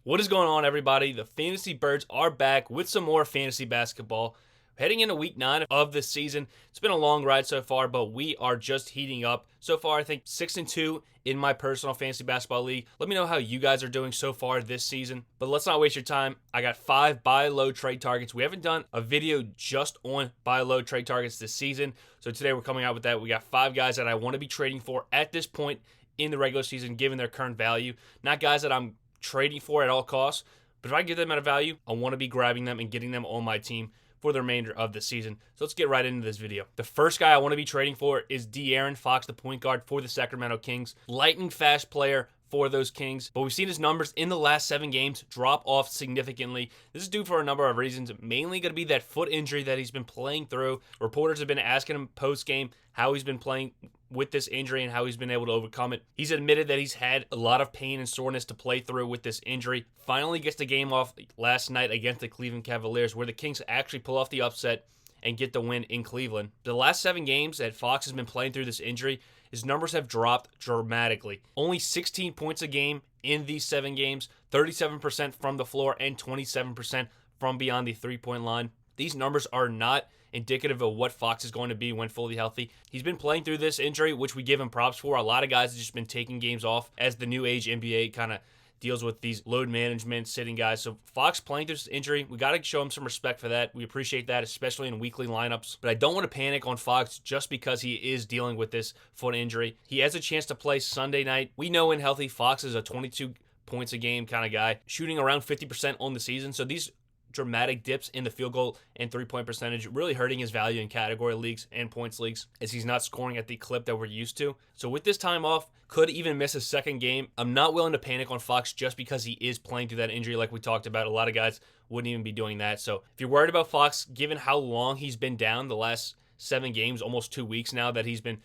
What is going on, everybody? The Fantasy Birds are back with some more fantasy basketball. Heading into week 9 of this season. It's been a long ride so far, but we are just heating up. So far, I think 6-2 in my personal fantasy basketball league. Let me know how you guys are doing so far this season. But let's not waste your time. I got 5 buy low trade targets. We haven't done a video just on buy low trade targets this season. So today we're coming out with that. We got 5 guys that I want to be trading for at this point in the regular season, given their current value. Not guys that I'm trading for at all costs, but if I get them at a value, I want to be grabbing them and getting them on my team for the remainder of the season. So let's get right into this video. The first guy I want to be trading for is De'Aaron Fox, the point guard for the Sacramento Kings. Lightning fast player for those Kings, but we've seen his numbers in the last 7 games drop off significantly. This is due for a number of reasons, mainly going to be that foot injury that he's been playing through. Reporters have been asking him post-game how he's been playing with this injury and how he's been able to overcome it. He's admitted that he's had a lot of pain and soreness to play through with this injury. Finally gets the game off last night against the Cleveland Cavaliers, where the Kings actually pull off the upset and get the win in Cleveland. The last 7 games that Fox has been playing through this injury, his numbers have dropped dramatically. Only 16 points a game in these 7 games, 37% from the floor, and 27% from beyond the three-point line. These numbers are not indicative of what Fox is going to be when fully healthy. He's been playing through this injury, which we give him props for. A lot of guys have just been taking games off as the new age NBA kind of deals with these load management, sitting guys. So Fox playing through this injury, we got to show him some respect for that. We appreciate that, especially in weekly lineups. But I don't want to panic on Fox just because he is dealing with this foot injury. He has a chance to play Sunday night. We know when healthy, Fox is a 22 points a game kind of guy, shooting around 50% on the season. So these dramatic dips in the field goal and three-point percentage really hurting his value in category leagues and points leagues, as he's not scoring at the clip that we're used to. So with this time off, could even miss a second game. I'm not willing to panic on Fox just because he is playing through that injury like we talked about. A lot of guys wouldn't even be doing that. So if you're worried about Fox, given how long he's been down the last 7 games, almost 2 weeks now that he's been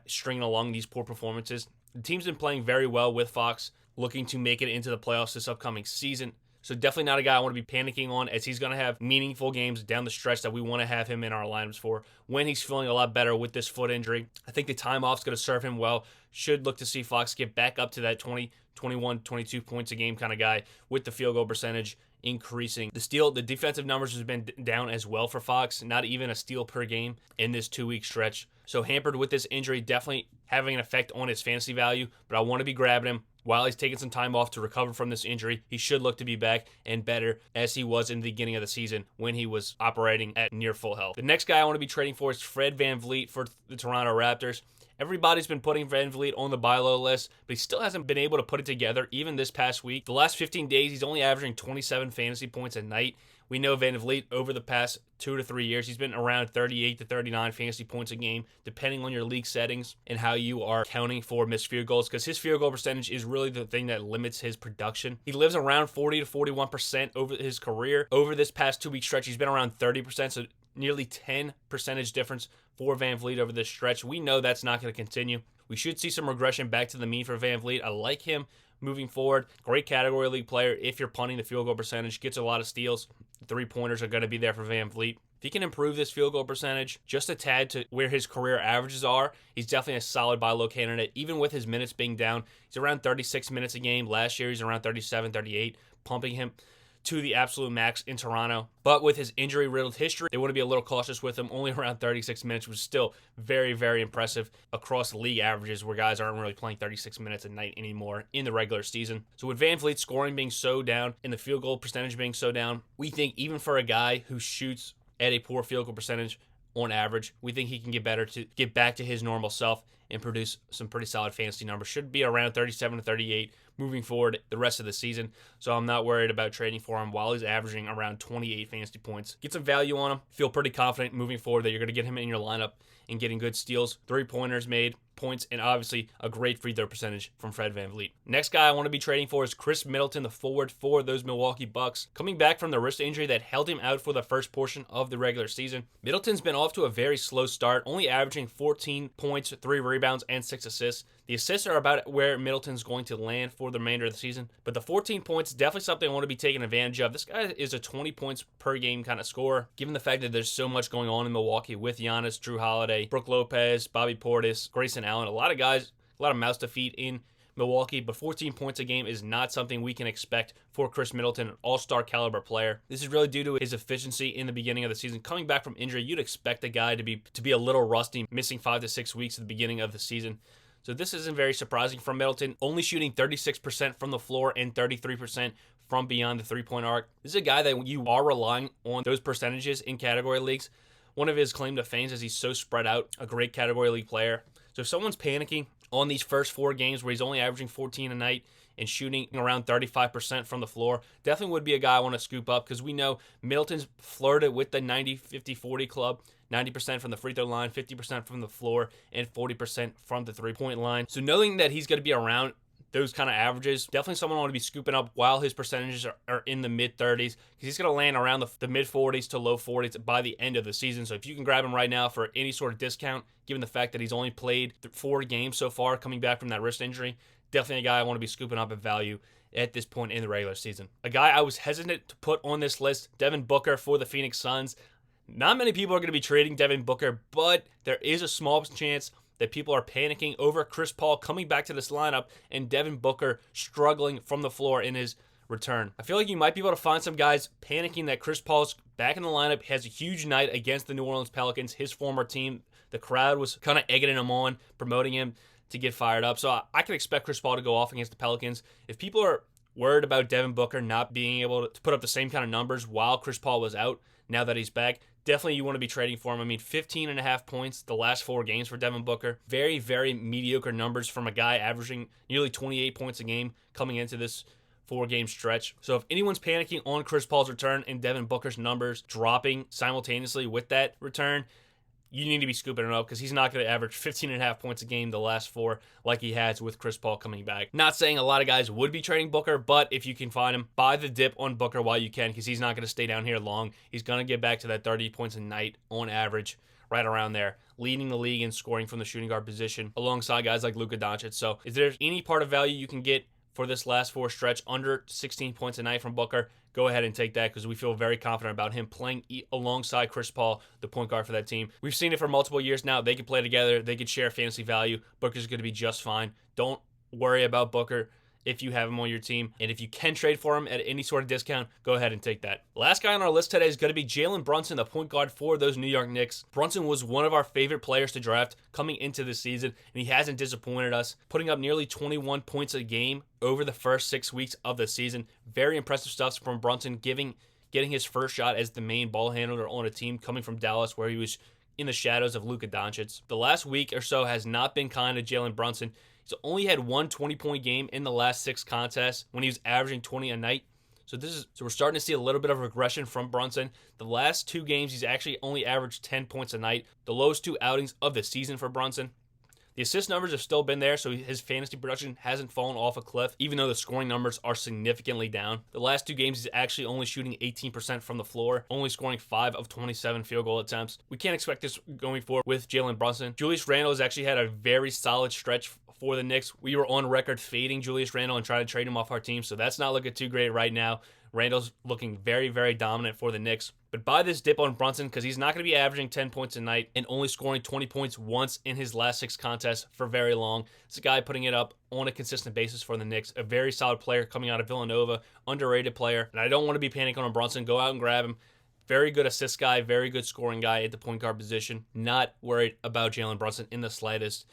stringing along these poor performances, the team's been playing very well with Fox, looking to make it into the playoffs this upcoming season. So definitely not a guy I want to be panicking on, as he's going to have meaningful games down the stretch that we want to have him in our lineups for when he's feeling a lot better with this foot injury. I think the time off is going to serve him well. Should look to see Fox get back up to that 20, 21, 22 points a game kind of guy with the field goal percentage increasing. The defensive numbers has been down as well for Fox, not even a steal per game in this 2-week stretch. So hampered with this injury, definitely having an effect on his fantasy value, but I want to be grabbing him while he's taking some time off to recover from this injury. He should look to be back and better as he was in the beginning of the season when he was operating at near full health. The next guy I want to be trading for is Fred VanVleet for the Toronto Raptors. Everybody's been putting VanVleet on the buy low list, but he still hasn't been able to put it together even this past week. The last 15 days, he's only averaging 27 fantasy points a night. We know VanVleet over the past 2 to 3 years, he's been around 38 to 39 fantasy points a game, depending on your league settings and how you are counting for missed field goals, because his field goal percentage is really the thing that limits his production. He lives around 40 to 41% over his career. Over this past 2-week stretch, he's been around 30%, so nearly 10 percentage difference for VanVleet over this stretch. We know that's not going to continue. We should see some regression back to the mean for VanVleet. I like him moving forward. Great category league player if you're punting the field goal percentage. Gets a lot of steals. The 3-pointers are going to be there for VanVleet. If he can improve this field goal percentage just a tad to where his career averages are, he's definitely a solid buy low candidate. Even with his minutes being down, he's around 36 minutes a game. Last year, he's around 37, 38, pumping him to the absolute max in Toronto. But with his injury-riddled history, they want to be a little cautious with him. Only around 36 minutes, which is still very, very impressive across league averages, where guys aren't really playing 36 minutes a night anymore in the regular season. So with VanVleet's scoring being so down and the field goal percentage being so down, we think even for a guy who shoots at a poor field goal percentage on average, we think he can get better to get back to his normal self and produce some pretty solid fantasy numbers. Should be around 37 to 38 moving forward the rest of the season. So I'm not worried about trading for him while he's averaging around 28 fantasy points. Get some value on him. Feel pretty confident moving forward that you're going to get him in your lineup and getting good steals, 3-pointers made, points, and obviously a great free throw percentage from Fred VanVleet. Next guy I want to be trading for is Chris Middleton, the forward for those Milwaukee Bucks. Coming back from the wrist injury that held him out for the first portion of the regular season, Middleton's been off to a very slow start, only averaging 14 points, 3 rebounds, and 6 assists. The assists are about where Middleton's going to land for the remainder of the season, but the 14 points, definitely something I want to be taking advantage of. This guy is a 20 points per game kind of scorer, given the fact that there's so much going on in Milwaukee with Giannis, Drew Holiday, Brook Lopez, Bobby Portis, Grayson Allen, a lot of guys, a lot of mouths to feed in Milwaukee, but 14 points a game is not something we can expect for Chris Middleton, an all-star caliber player. This is really due to his efficiency in the beginning of the season. Coming back from injury, you'd expect a guy to be a little rusty, missing 5 to 6 weeks at the beginning of the season. So this isn't very surprising from Middleton, only shooting 36% from the floor and 33% from beyond the three-point arc. This is a guy that you are relying on those percentages in category leagues. One of his claim to fame is he's so spread out, a great category league player. So if someone's panicking on these first 4 games where he's only averaging 14 a night and shooting around 35% from the floor, definitely would be a guy I want to scoop up, because we know Middleton's flirted with the 90-50-40 club. 90% from the free throw line, 50% from the floor, and 40% from the three-point line. So knowing that he's going to be around those kind of averages, definitely someone I want to be scooping up while his percentages are in the mid-30s, because he's going to land around the mid-40s to low 40s by the end of the season. So if you can grab him right now for any sort of discount, given the fact that he's only played 4 games so far coming back from that wrist injury, definitely a guy I want to be scooping up at value at this point in the regular season. A guy I was hesitant to put on this list, Devin Booker for the Phoenix Suns. Not many people are going to be trading Devin Booker, but there is a small chance that people are panicking over Chris Paul coming back to this lineup and Devin Booker struggling from the floor in his return. I feel like you might be able to find some guys panicking that Chris Paul's back in the lineup, has a huge night against the New Orleans Pelicans, his former team. The crowd was kind of egging him on, promoting him to get fired up. So I can expect Chris Paul to go off against the Pelicans. If people are worried about Devin Booker not being able to put up the same kind of numbers while Chris Paul was out, now that he's back, definitely you want to be trading for him. I mean, 15.5 points the last 4 games for Devin Booker. Very, very mediocre numbers from a guy averaging nearly 28 points a game coming into this 4-game stretch. So if anyone's panicking on Chris Paul's return and Devin Booker's numbers dropping simultaneously with that return, you need to be scooping him up, because he's not going to average 15.5 points a game the last 4 like he has with Chris Paul coming back. Not saying a lot of guys would be trading Booker, but if you can find him, buy the dip on Booker while you can, because he's not going to stay down here long. He's going to get back to that 30 points a night on average, right around there, leading the league in scoring from the shooting guard position alongside guys like Luka Doncic. So if there's any part of value you can get for this last 4 stretch under 16 points a night from Booker, go ahead and take that, because we feel very confident about him playing alongside Chris Paul, the point guard for that team. We've seen it for multiple years now. They can play together. They can share fantasy value. Booker's going to be just fine. Don't worry about Booker if you have him on your team. And if you can trade for him at any sort of discount, go ahead and take that. Last guy on our list today is going to be Jalen Brunson, the point guard for those New York Knicks. Brunson was one of our favorite players to draft coming into this season, and he hasn't disappointed us, putting up nearly 21 points a game over the first 6 weeks of the season. Very impressive stuff from Brunson, getting his first shot as the main ball handler on a team coming from Dallas, where he was in the shadows of Luka Doncic. The last week or so has not been kind to Jalen Brunson. He's only had 1 20-point game in the last 6 contests when he was averaging 20 a night. So we're starting to see a little bit of regression from Brunson. The last 2 games, he's actually only averaged 10 points a night. The lowest 2 outings of the season for Brunson. The assist numbers have still been there, so his fantasy production hasn't fallen off a cliff, even though the scoring numbers are significantly down. The last 2 games, he's actually only shooting 18% from the floor, only scoring 5 of 27 field goal attempts. We can't expect this going forward with Jalen Brunson. Julius Randle has actually had a very solid stretch for the Knicks. We were on record fading Julius Randle and trying to trade him off our team, so that's not looking too great right now. Randle's looking very, very dominant for the Knicks. But buy this dip on Brunson, because he's not going to be averaging 10 points a night and only scoring 20 points once in his last 6 contests for very long. It's a guy putting it up on a consistent basis for the Knicks. A very solid player coming out of Villanova, underrated player. And I don't want to be panicking on Brunson. Go out and grab him. Very good assist guy, very good scoring guy at the point guard position. Not worried about Jalen Brunson in the slightest.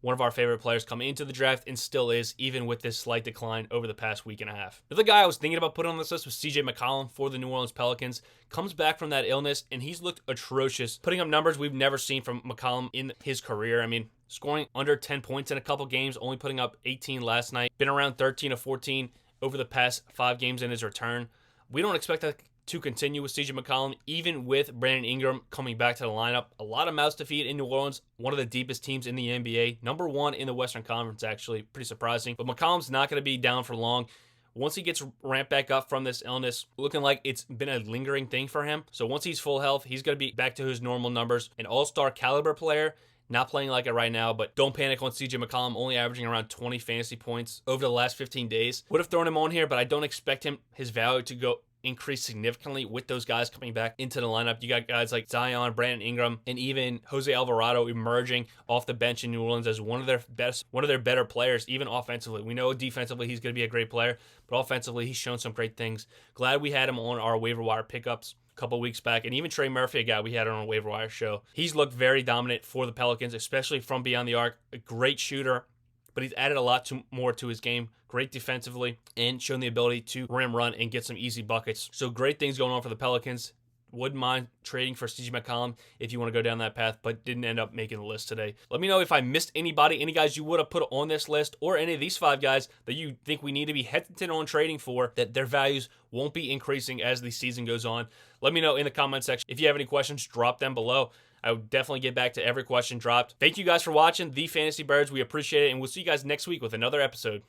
One of our favorite players coming into the draft, and still is, even with this slight decline over the past week and a half. The other guy I was thinking about putting on this list was CJ McCollum for the New Orleans Pelicans. Comes back from that illness, and he's looked atrocious, putting up numbers we've never seen from McCollum in his career. I mean, scoring under 10 points in a couple games, only putting up 18 last night. Been around 13 or 14 over the past 5 games in his return. We don't expect that to continue with CJ McCollum, even with Brandon Ingram coming back to the lineup. A lot of mouths to feed in New Orleans, one of the deepest teams in the NBA. Number 1 in the Western Conference, actually. Pretty surprising. But McCollum's not going to be down for long. Once he gets ramped back up from this illness, looking like it's been a lingering thing for him. So once he's full health, he's going to be back to his normal numbers. An all-star caliber player. Not playing like it right now, but don't panic on CJ McCollum, only averaging around 20 fantasy points over the last 15 days. Would have thrown him on here, but I don't expect his value to go increase significantly with those guys coming back into the lineup. You got guys like Zion, Brandon Ingram, and even Jose Alvarado emerging off the bench in New Orleans as one of their better players, even offensively. We know defensively he's going to be a great player, but offensively he's shown some great things. Glad we had him on our waiver wire pickups a couple weeks back, and even Trey Murphy, a guy we had on our waiver wire show. He's looked very dominant for the Pelicans, especially from beyond the arc. A great shooter, but he's added a lot more to his game. Great defensively and shown the ability to rim run and get some easy buckets. So great things going on for the Pelicans. Wouldn't mind trading for CJ McCollum if you want to go down that path, but didn't end up making the list today. Let me know if I missed anybody, any guys you would have put on this list, or any of these 5 guys that you think we need to be hesitant on trading for, that their values won't be increasing as the season goes on. Let me know in the comment section. If you have any questions, drop them below. I would definitely get back to every question dropped. Thank you guys for watching The Fantasy Birds. We appreciate it, and we'll see you guys next week with another episode.